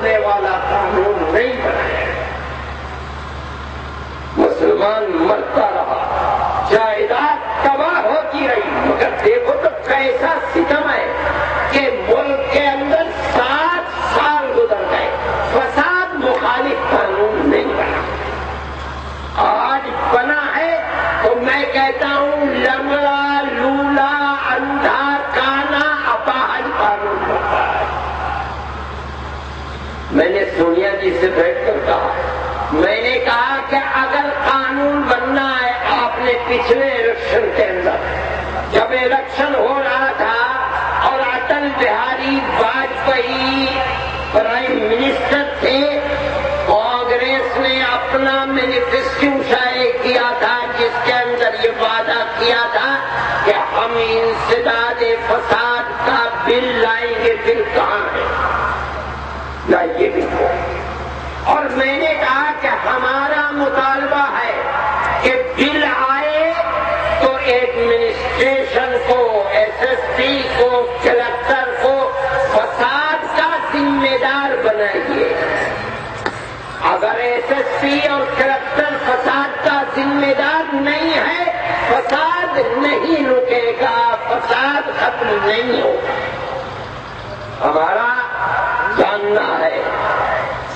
توڑنے والا قانون نہیں بنایا. مسلمان مرتا رہا, جائیداد تباہ ہوتی رہی, مگر دیکھو تو کیسا ستم ہے کہ ملک کے اندر 7 سال گزر گئے, فساد مخالف قانون نہیں بنا. آج بنا ہے تو میں کہتا ہوں لنگڑا, لولا, اندھا, کانا, اپاہج قانون بنتا ہے. میں نے سونیا جی سے بیٹھ کر کہا, میں نے کہا کہ اگر قانون بننا ہے, آپ نے پچھلے الیکشن کے اندر جب الیکشن ہو رہا تھا اور اٹل بہاری واجپئی پرائم منسٹر تھے, کانگریس نے اپنا مینیفیسٹو شائع کیا تھا جس کے اندر یہ وعدہ کیا تھا کہ ہم انسداد فساد کا بل لائیں گے. بل کہاں ہے؟ لائیے بل کو. اور میں نے کہا کہ ہمارا مطالبہ ہے کہ بل آئے تو ایڈمنسٹریشن کو, ایس ایس پی کو, کلکٹر کو فساد کا ذمہ دار بنائیے. اگر ایس ایس پی اور کلکٹر فساد کا ذمہ دار نہیں ہے, فساد نہیں رکے گا, فساد ختم نہیں ہوگا. ہمارا جاننا ہے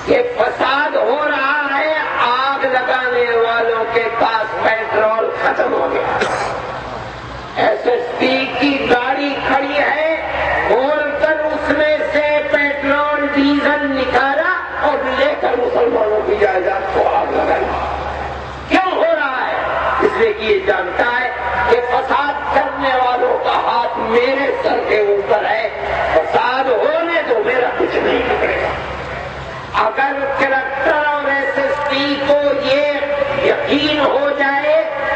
کہ فساد ہو رہا ہے, آگ لگانے والوں کے پاس پیٹرول ختم ہو گیا. ایس ایس پی کی گاڑی کھڑی ہے, کھول کر اس میں سے پیٹرول ڈیزل نکالا اور لے کر مسلمانوں کی جائیداد کو آگ لگائی. کیوں ہو رہا ہے؟ اس لیے کہ یہ جانتا ہے کہ فساد کرنے والوں کا ہاتھ میرے سر کے اوپر ہے, فساد ہونے تو میرا کچھ نہیں بگڑے گا. اگر کلکٹر اور ایس ایس پی کو یہ یقین ہو جائے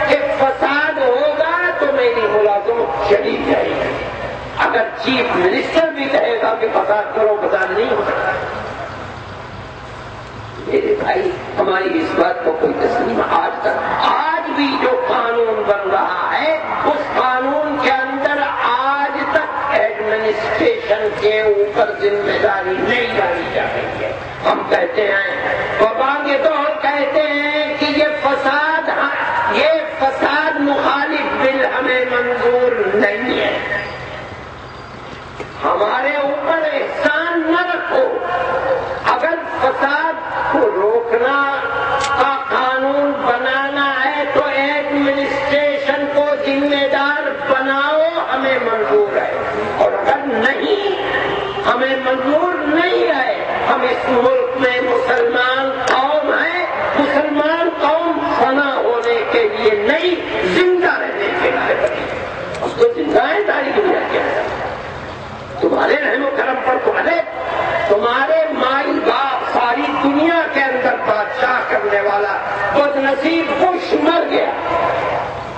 کہ فساد ہوگا تو میری ملازمت چلی جائے گی. اگر چیف منسٹر بھی کہے گا کہ فساد کرو, فساد نہیں ہو سکتا. میرے بھائی, ہماری اس بات کو کوئی تسلیم آج بھی جو قانون بن رہا ہے اس قانون کے اندر آج تک ایڈمنسٹریشن کے اوپر ذمہ داری نہیں ڈالی جا رہی ہے. ہم کہتے ہیں وباگے تو کہتے ہیں کہ یہ فساد مخالف بل ہمیں منظور نہیں ہے. ہمارے اوپر احسان نہ رکھو. اگر فساد کو روکنا کا قانون بنانا ہے تو ایڈمنسٹریشن کو ذمہ دار بناؤ, ہمیں منظور ہے. اور اگر نہیں ہمیں منظور نہیں ہے, ہم اس ملک میں مسلمان قوم ہیں, مسلمان قوم فنا ہونے کے لیے نہیں, زندہ رہنے کے لیے بنی. ہم تو زندہ ہیں ساری دنیا کے اندر. تمہارے رحم و کرم پر تمہارے مائی باپ ساری دنیا کے اندر بادشاہ کرنے والا بد نصیب بش مر گیا.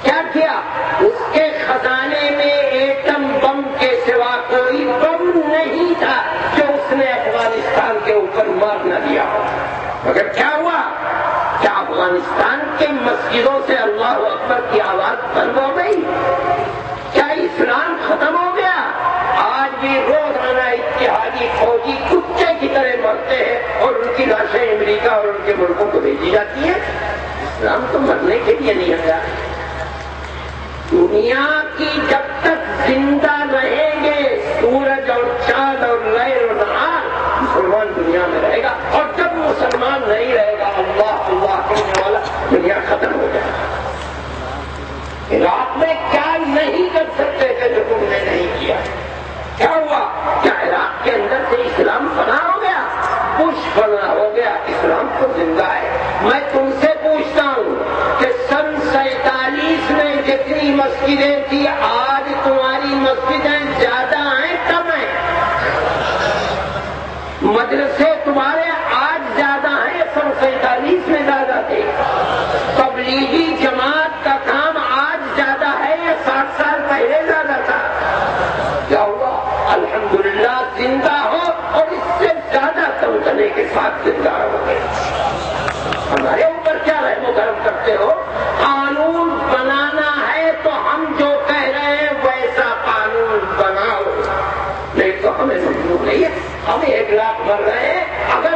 کیا کیا؟ اس کے خزانے میں ایٹم بم کے سوا کوئی بم نہیں تھا جو اس نے افغانستان کے اوپر مار نہ دیا. مگر کیا ہوا؟ کیا افغانستان کے مسجدوں سے اللہ اکبر کی آواز بند ہو گئی؟ کیا اسلام ختم ہو گیا؟ آج بھی روزانہ اتحادی فوجی کتے کی طرح مرتے ہیں اور ان کی لاشیں امریکہ اور ان کے ملکوں کو بھیجی جاتی ہیں. اسلام تو مرنے کے لیے نہیں آیا. دنیا کی جب تک زندہ رہیں گے سورج اور چاند اور لیل و نہار, مسلمان دنیا میں رہے گا. اور جب مسلمان نہیں رہے گا, اللہ اللہ کہنے والا, دنیا ختم ہو جائے گا. عراق میں کیا نہیں کر سکتے تھے جو تم نے نہیں کیا؟ کیا ہوا؟ کیا عراق کے اندر سے اسلام فنا ہو گیا؟ کچھ فنا ہو گیا, اسلام تو زندہ ہے. میں تم سے پوچھتا ہوں کہ سن 47 میں جتنی مسجدیں تھی, آج تمہاری مسجدیں زیادہ ہیں کم ہیں؟ مدرسے تمہارے آج زیادہ ہیں, سن 47 میں زیادہ تھے. تبلیغی جماعت کا کام آج زیادہ ہے یا 60 سال پہلے زیادہ تھا؟ کیا ہوا؟ الحمدللہ زندہ ہو اور اس سے زیادہ تمکنے کے ساتھ زندہ ہو گئے. ہمارے اوپر کیا رحم و کرم کرتے ہو؟ قانون بنانا ہے تو ہم جو کہہ رہے ہیں ویسا قانون بناؤ, نہیں تو ہمیں منظور نہیں ہے. ہم 1 لاکھ مر رہے ہیں, اگر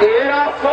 1300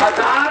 1000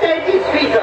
33%?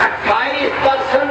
28%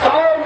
100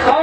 100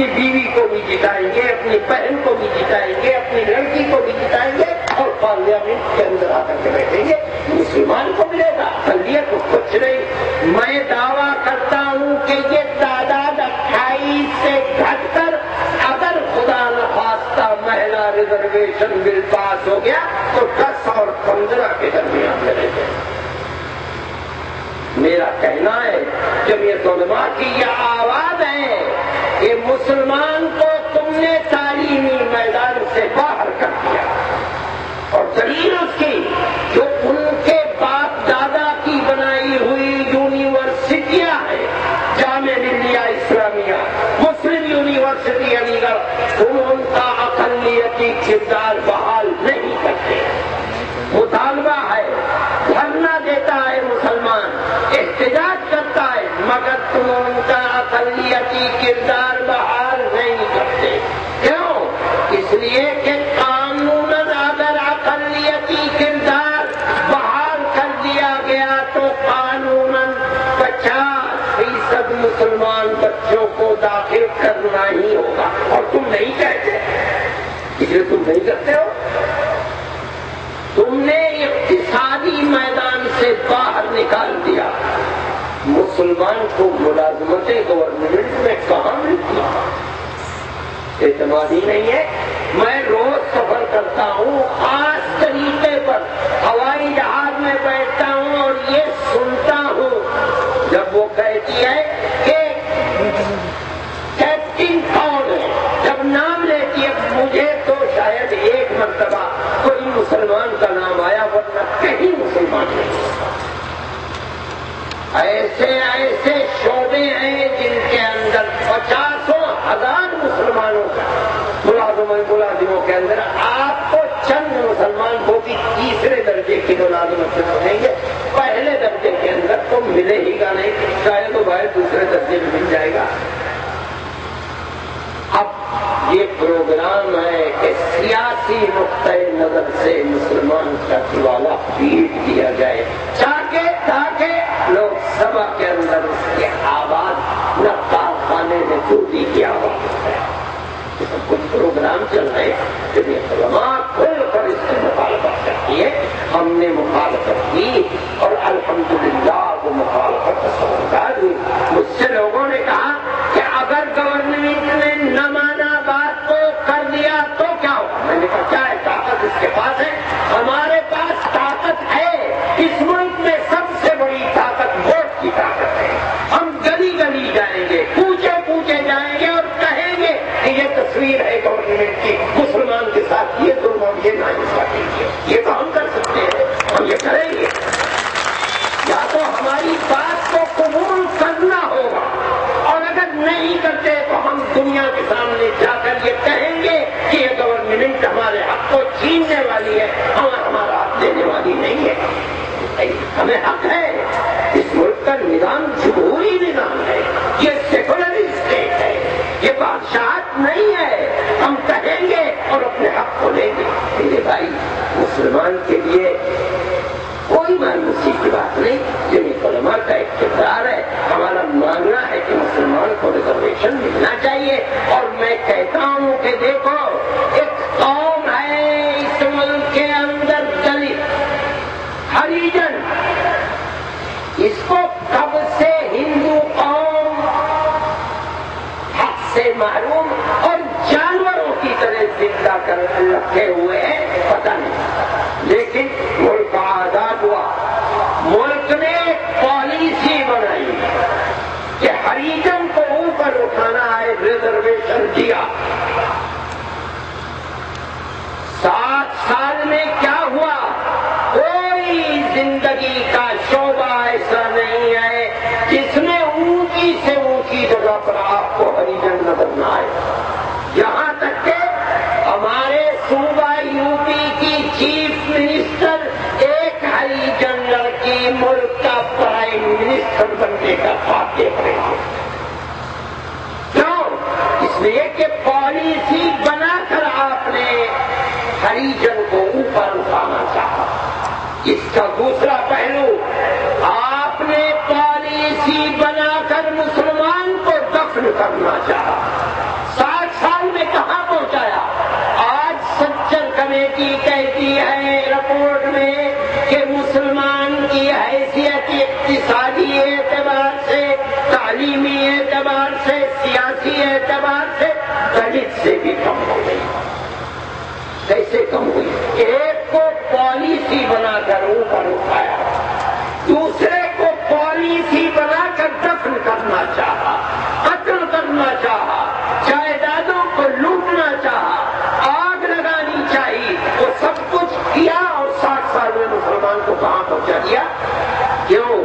اپنی بیوی کو بھی جتائیں گے، اپنی بہن کو بھی جتائیں گے، اپنی لڑکی کو بھی جتائیں گے اور پارلیمنٹ کے اندر آ کر کے بیٹھیں گے. مسلمان کو ملے گا اقلیت کو کچھ نہیں. میں دعویٰ کرتا ہوں کہ یہ تعداد 28 سے گھٹ کر اگر خدا نخواستہ مہیلا ریزرویشن بل پاس ہو گیا تو 10 اور 15 کے درمیان میں رہ جائے. میرا کہنا ہے جمعیت علماء کی یہ آواز ہے کہ مسلمان کو تم نے تعلیمی میدان سے باہر کر دیا، اور دلیل اس کی جو ان کے باپ دادا کی بنائی ہوئی یونیورسٹیاں ہیں، جامعہ ملیہ اسلامیہ، مسلم یونیورسٹی علی گڑھ، تم ان کا اقلیتی کردار بحال نہیں کرتے. مطالبہ ہے، دھرنا دیتا ہے مسلمان، احتجاج کرتا ہے، مگر تم ان کا اقلیتی کردار بحال نہیں کرتے. کیوں؟ اس لیے کہ قانوناً اگر اقلیتی کردار بحال کر دیا گیا تو قانوناً 50% مسلمان بچوں کو داخل کرنا ہی ہوگا، اور تم نہیں کہتے، اس لیے تم نہیں کرتے ہو. تم نے اقتصادی میدان سے باہر نکال دیا. مسلمان کو ملازمتیں گورنمنٹ میں کہاں ملتی؟ اعتماد ہی نہیں ہے. میں روز سفر کرتا ہوں، خاص طریقے پر ہوائی جہاز میں بیٹھتا ہوں اور یہ سنتا ہوں جب وہ کہتی ہے کہ کیپٹن کون ہے، جب نام لیتی ہے، مجھے تو شاید ایک مرتبہ کوئی مسلمان کا نام آیا، ورنہ کہیں مسلمان نہیں. ایسے ایسے شعبے ہیں جن کے اندر 50,000 مسلمانوں کا ملازموں کے اندر آپ کو چند مسلمان کو بھی تیسرے درجے کی ملازمت سے ملیں گے، پہلے درجے کے اندر تو ملے ہی گا نہیں، شاید تو باہر دوسرے درجے میں مل جائے گا. اب یہ پروگرام ہے کہ سیاسی نقطۂ نظر سے مسلمان کا دیوالا پیٹ دیا جائے تاکہ لوگ سبھا کے اندر اس کی آواز نہ کارخانے میں چوری کی آواز ہے. کچھ پروگرام چل رہے ہیں جب یہ علماء کھل کر اس سے مخالفت کرتی ہے. ہم نے مخالفت کی اور الحمدللہ وہ مخالفت سمجھدار ہوئی. مجھ سے لوگوں نے کہا کہ اگر گورنمنٹ نے نہ مانا بات کو کر دیا تو کیا ہو؟ میں نے کہا کیا ہے طاقت اس کے پاس ہے؟ ہمارے پاس طاقت ہے. اس ملک میں سب سے بڑی طاقت ووٹ کی طاقت ہے. ہم گلی گلی جائیں گے، کوچے کوچے جائیں گے اور کہیں گے کہ یہ تصویر ہے گورنمنٹ کی، مسلمان کے ساتھ یہ ظلم اور یہ ناانصافی ہے. یہ تو ہم کر سکتے ہیں، ہم یہ کریں گے. یا تو ہماری بات کو قبول کرنا ہوگا، اور اگر نہیں کرتے تو ہم دنیا کے سامنے جا کر یہ کہیں گے کہ یہ گورنمنٹ ہمارے حق کو چھیننے والی ہے، ہمارا حق دینے والی نہیں ہے. ہمیں حق ہے. اس ملک کا نظام جمہوری نظام ہے، یہ سیکولر اسٹیٹ ہے، یہ بادشاہت نہیں ہے. ہم کہیں گے اور اپنے حق کو لیں گے. میرے بھائی، مسلمان کے لیے کوئی مایوسی کی بات نہیں. یہ علماء کا ایک کردار ہے. ہمارا ماننا ہے کہ مسلمان کو ریزرویشن ملنا چاہیے. اور میں کہتا ہوں کہ دیکھو، ایک قوم ہے اس ملک کے اندر دلت، ہریجن، اس کو کب سے ہندو قوم حق سے محروم اور جانوروں کی طرح زندہ کر رکھے ہوئے ہیں پتہ نہیں. لیکن ملک آزاد ہوا، ملک نے ایک پالیسی بنائی کہ ہریجن کو اوپر اٹھانا ہے، ریزرویشن دیا. 7 سال میں کیا ہوا؟ کوئی زندگی کا شعبہ ایسا نہیں ہے جس میں اونچی سے اونچی جگہ پر آپ کو ہریجن نظر نہ آئے. یہاں تک کہ ہمارے صوبہ یو پی کی چیف منسٹر ایک ہریجن لڑکی ملک کا پرائم منسٹر بننے کا خواب دیکھ رہے ہیں. کیوں؟ اس لیے کہ پالیسی بنا کر آپ نے ہریجن کو اوپر اٹھانا چاہا. اس کا دوسرا پہلو، آپ نے پالیسی بنا کر مسلمان کو دفن دفن کرنا چاہا، 60 سال میں کہاں پہنچایا؟ آج سچر کمیٹی کہتی ہے رپورٹ میں کہ مسلمان کی حیثیت اقتصادی اعتبار سے، تعلیمی اعتبار سے، سیاسی اعتبار سے دلت سے بھی کم ہو گئی۔ کیسے کم ہوئی؟ ایک کو پالیسی بنا کر اوپر اٹھایا، دوسرے کو پالیسی بنا کر دفن کرنا چاہا، قتل کرنا چاہا، جائیدادوں کو لوٹنا چاہا، آگ لگانی چاہیے، وہ سب کچھ کیا اور 60 سال میں مسلمان کو کہاں پہنچا دیا؟ کیوں؟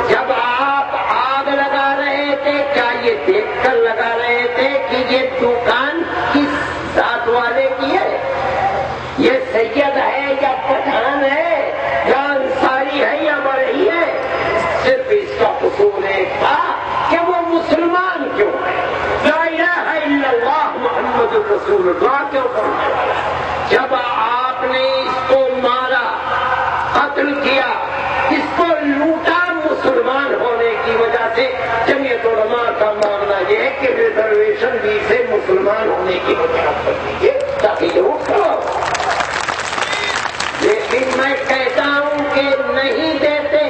جب آپ آگ لگا رہے تھے کیا یہ دیکھ کر لگا رہے تھے کہ یہ دکان کس ذات والے کی ہے؟ یہ سید ہے یا پٹھان ہے یا انصاری ہے یا بڑھئی ہے؟ صرف اس کا قصور ایک تھا کہ وہ مسلمان کیوں ہے، لا الہ الا اللہ محمد رسول اللہ کیوں کرنے والا ہے۔ جب آپ نے اس کو مارا، قتل کیا، اس کو لوٹا مسلمان ہونے کی وجہ سے، جمعیت علماء کا ماننا یہ ہے کہ ریزرویشن بھی سے مسلمان ہونے کی وجہ پر دیجیے تاکہ یہ اٹھ کرو۔ لیکن میں کہتا ہوں کہ نہیں دیتے،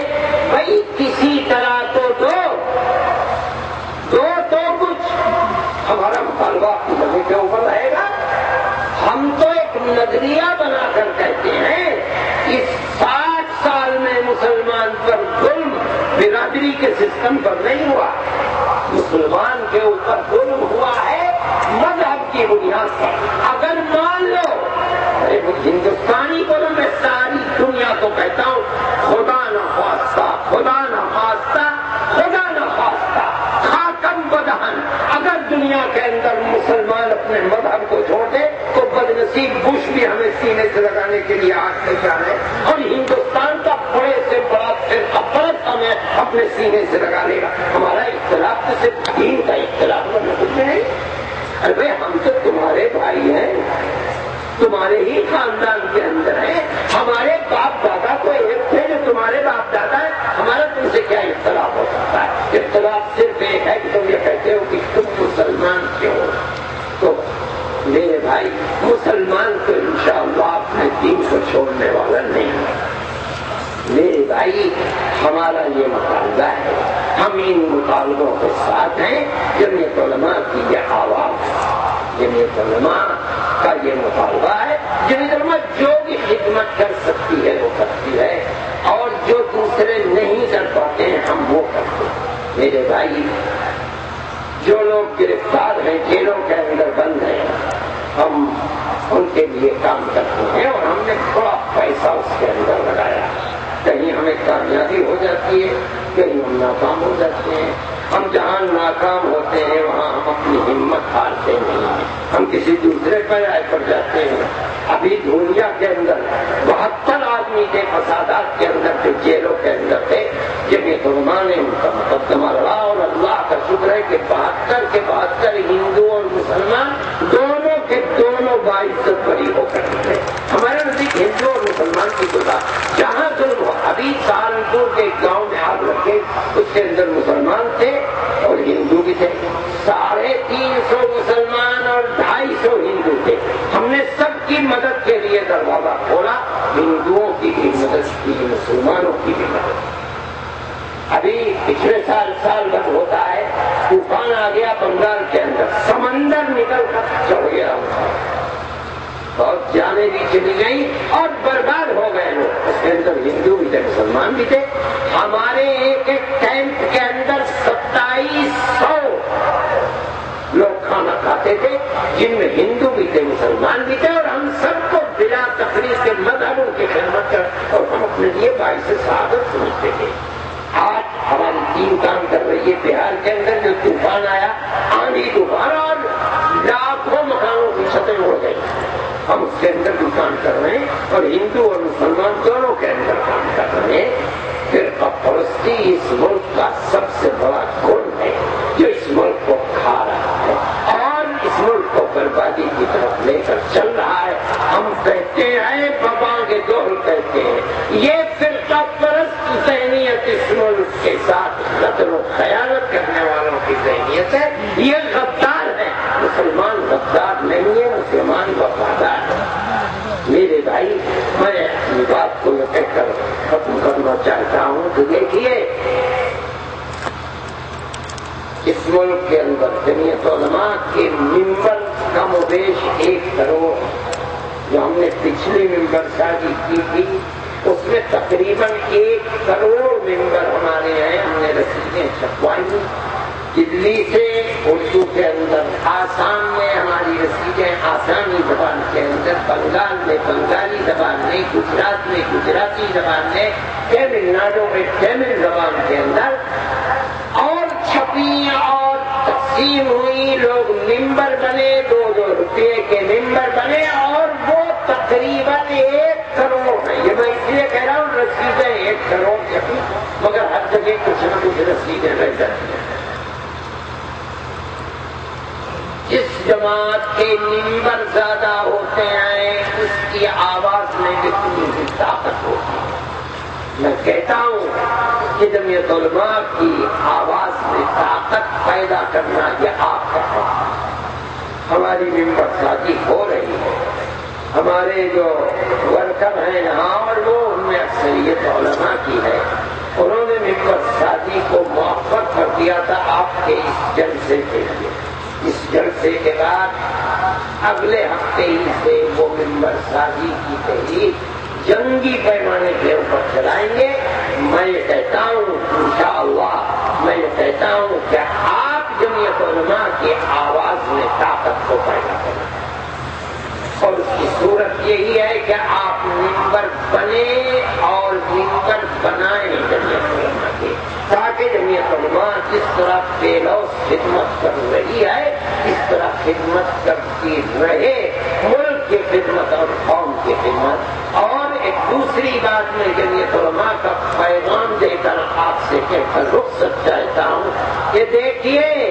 بھائی کسی طرح تو دو تو کچھ ہمارا مطالبہ زمین کے اوپر رہے گا۔ ہم تو ایک نظریہ بنا کر کہتے ہیں اس 60 سال میں مسلمان پر ظلم برادری کے سسٹم پر نہیں ہوا، مسلمان کے اوپر ظلم ہوا ہے مذہب کی بنیاد پر۔ اگر مان لو، ہندوستانی کو میں ساری دنیا کو کہتا ہوں خدا نہ خواستہ، خدا نہ خواستہ، خدا نہ خواستہ، خاکم بدہن، اگر دنیا کے اندر مسلمان اپنے مذہب کو چھوڑ دے تو بدنصیب بش بھی ہمیں سینے سے لگانے کے لیے آج تیار ہے، اور ہندوستان کا بڑے سے بڑا فرقہ پرست ہمیں اپنے سینے سے لگا لے گا۔ ہمارا اختلاف تو صرف دین کا اختلاف ہے، کچھ نہیں۔ ارے ہم تو تمہارے بھائی ہیں، تمہارے ہی خاندان کے اندر ہیں، ہمارے باپ دادا تو ایک تھے جو تمہارے باپ دادا ہیں، ہمارا تم سے کیا اختلاف ہو سکتا ہے؟ اختلاف صرف ایک ہے کہ تم یہ کہتے ہو کہ تم مسلمان کیوں ہو۔ تو میرے بھائی، مسلمان تو انشاءاللہ اپنے دین کو چھوڑنے والا نہیں ہے۔ میرے بھائی، ہمارا یہ مطالبہ ہے، ہم ان مطالبوں کے ساتھ ہیں۔ جمعیت علماء کی یہ آواز، جمعیت علماء کا یہ مطالبہ ہے، جمعیت علماء جو بھی خدمت کر سکتی ہے وہ کرتی ہے، اور جو دوسرے نہیں کر پاتے ہیں ہم وہ کرتے ہیں۔ میرے بھائی، جو لوگ گرفتار ہیں، جیلوں کے اندر بند ہیں، ہم ان کے لیے کام کرتے ہیں اور ہم نے تھوڑا پیسہ اس کے اندر لگایا۔ کہیں ہمیں کامیابی ہو جاتی ہے، کہیں ہم ناکام ہو جاتے ہیں۔ ہم جہاں ناکام ہوتے ہیں وہاں ہم اپنی ہمت ہارتے نہیں ہیں، ہم کسی دوسرے پائے پر جاتے ہیں۔ ابھی دھولیا کے اندر 72 آدمی تھے فسادات کے اندر جو جیلوں کے اندر تھے، جمعیت علماء نے ان کا مقدمہ لڑا، اور اللہ کا شکر ہے کہ 72 کے 72 ہندو اور مسلمان دونوں کے دونوں باعزت بری ہو کر تھے۔ ہمارے نزدیک ہندو اور مسلمان کی گزار جہاں ظلم ہو، ابھی سہارنپور کے ایک گاؤں میں آگ رکھے، اس کے اندر مسلمان تھے اور ہندو بھی تھے، 350 مسلمان اور 250 ہندو تھے۔ ہم نے سب کی مدد کے لیے دروازہ کھولا، ہندوؤں کی بھی مدد کی، مسلمانوں کی بھی مدد کی۔ ابھی پچھلے سال بھر ہوتا ہے، طوفان آ گیا بنگال کے اندر، سمندر نکل کر چڑھ گیا، بہت جانیں بھی چلی گئی اور برباد ہو گئے لوگ، اس کے اندر ہندو بھی تھے، مسلمان بھی تھے۔ ہمارے ایک کیمپ کے اندر 2700 لوگ کھانا کھاتے تھے، جن میں ہندو بھی تھے، مسلمان بھی تھے، اور ہم سب کو بلا تفریق کے مذہبوں کی خدمت کر اور ہم اپنے لیے باعث سعادت سمجھتے تھے۔ آج ہماری ٹیم کام کر رہی ہے بہار کے اندر، جو طوفان آیا، آندھی طوفان، اور لاکھوں مکانوں کی چھتیں اڑ گئی، ہم اس کے اندر بھی کام کر رہے ہیں اور ہندو اور مسلمان دونوں کے اندر کام کر رہے ہیں۔ فرقہ پرستی اس ملک کا سب سے بڑا گن ہے جو اس ملک کو کھا رہا ہے اور اس ملک کو بربادی کی طرف لے کر چل رہا ہے۔ ہم کہتے ہیں، بابا کے دور کہتے ہیں، یہ فرقہ پرست ذہنیت اس ملک کے ساتھ غدر و خیانت کرنے والوں کی ذہنیت ہے. یہ غدار ہے. مسلمان غدار نہیں ہے، مسلمان وفادار ہے. میرے بھائی، میں اپنی بات کو یہ کہہ کر ختم کرنا چاہتا ہوں کہ دیکھیے، اس ملک کے اندر جمعیت علماء کے ممبر کم و بیش 1 کروڑ. جو ہم نے پچھلی ممبر سازی کی تھی اس میں تقریباً 1 کروڑ ممبر ہمارے ہیں. ہم نے رسیدیں چھپوائی دلی سے اردو کے اندر، آسام میں ہماری رسیدیں آسامی زبان کے اندر، بنگال میں بنگالی زبان میں، گجرات میں گجراتی زبان میں، تمل ناڈو میں تمل زبان کے اندر، اور چھپی اور تقسیم ہوئی. لوگ ممبر بنے، 2 روپے کے ممبر بنے، اور وہ تقریباً 1 کروڑ ہے. یہ میں اس لیے کہہ رہا ہوں رسیدیں 1 کروڑ چھپی، مگر ہر جگہ کچھ نہ کچھ رسیدیں رہ جاتی ہیں. جس جماعت کے ممبر زیادہ ہوتے ہیں اس کی آواز میں اتنی طاقت ہوتی ہے. میں کہتا ہوں کہ جمعیت علماء کی آواز میں طاقت پیدا کرنا یہ آپ کا کام ہے. ہماری ممبر سازی ہو رہی ہے. ہمارے جو ورکر ہیں یہاں، اور وہ ان میں اکثریت علماء کی ہے، انہوں نے ممبر سازی کو موافق کر دیا تھا آپ کے اس جلسے کے لیے. اس جلسے کے بعد اگلے ہفتے ہی سے وہ ممبر سازی کی تحریک جنگی پیمانے کے اوپر چلائیں گے. میں یہ کہتا ہوں انشاءاللہ، میں یہ کہتا ہوں کہ آپ جمعیت علماء کی آواز میں طاقت کو پیدا کریں، اور اس کی صورت یہی ہے کہ آپ ممبر بنے اور ممبر بنائیں جمعیت علماء کے، تاکہ جمعیت علماء جس طرح بے لوث خدمت کر رہی ہے اس طرح خدمت کرتی رہے، ملک کی خدمت اور قوم کی خدمت. اور ایک دوسری بات میں جمعیت علماء کا پیغام دے کر آپ سے کہہ کر رخصت چاہتا ہوں کہ دیکھیے،